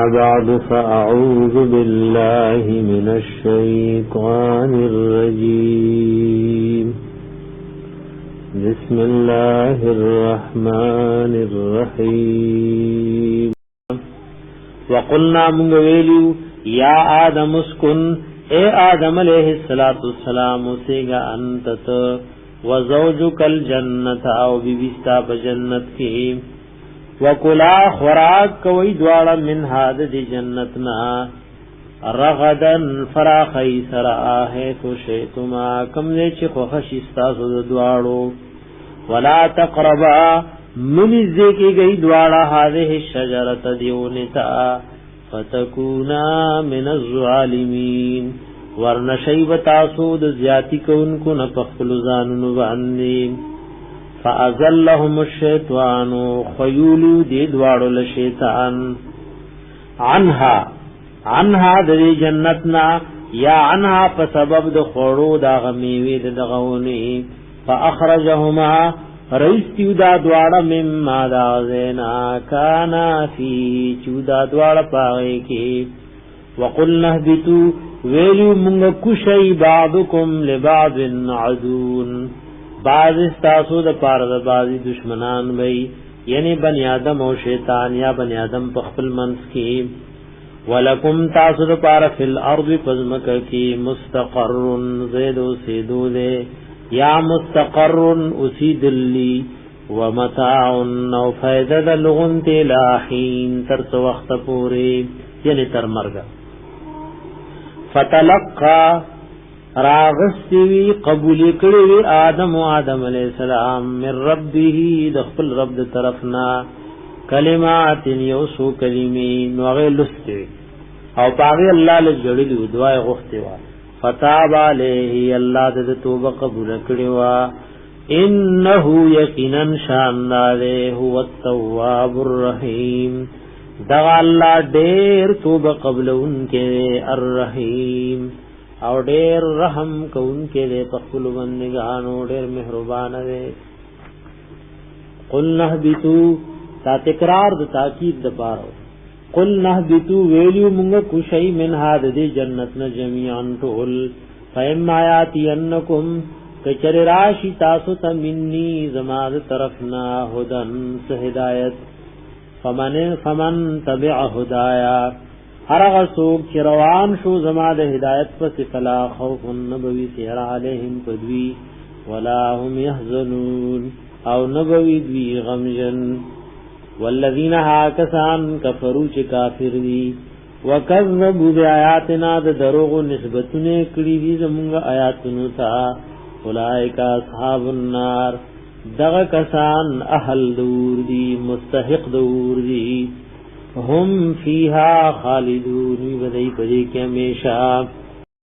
بعد فأعوذ بالله من الشيطان الرجيم بسم الله الرحمن الرحيم وقلنا منغویلیو یا آدم اسکن اے آدم علیہ السلام اسیگا انتت وزوجک الجنت او بیبستا بجنت کی وکلا خوراک کوئی دوارا من حاد دی جنتنا رغدن فراخی سرآہے تو شیطما کم دے چی خوخشستاسو دوارو ولا تقربا منزے کی گئی دوارا حاضح الشجرت دیونتا فتکونا من الظالمین ورنشیب تاسود زیادی کونکو نپخفل زانن باندیم فازلهم الشیطان خیولو دی دوارو لشیطان عنها دی جنتنا یا عنها پسبب د خوڑو دا غمیوی د غونی فاخرجهما رئیستیو دا دوارا مما دا غزینا کانا فی چودا دوارا پاگئی کی وقلنا اهبتو ویلیو منگ کشی بعضکم لبعض عدون بعض استاسو د پار د بعضی دشمنان وی یعنی بنی آدم او شیطان یا بنی آدم په خپل منس کی ولکم تاسو د پار فی الارض پزمک کی مستقر زید سیدو دے یا مستقر اسیدلی ومتاع او فائدہ لغن تلاحین تر وقت پوری یعنی تر مرگ فتلقا راغستوی قبول کړی آدم علیہ السلام من ربه دخل رب طرفنا کلمات یوسو کلمین وغلستوی او پاغي الله له جوړلو دعای غوښتي وا فتاب علیه الله د توبه قبول کړی وا انه یقینا شاندار هو التواب الرحیم دا الله ډیر توبه قبلون کې الرحیم او ډیر رحم کوونکې دې په خپل بندګانو ډیر مهربان دی قل نهبتو تا تکرار د تاکید د پاره قل نهبتو ویلیو مونږ کوشي من هاد دې جنت نه جميعا ټول فإما ياتينكم کچر راشي تاسو ته مني زماد طرفنا هدن هدایت فمن تبع هدايا هرغه سوق چې روان شو زما د هدایت پس فلا خوف نبوي سير عليهم قدوي ولا هم يحزنون او نبوي دوی غمجن والذین هاکسان کفروا چې کافر دي وکذبوا بیااتنا د دروغ نسبتونه کړی دي زموږ آیاتونو ته اولئک اصحاب النار دغه کسان اهل دور دي مستحق دور دي هم فیها خالدون بدای پدې کې همیشه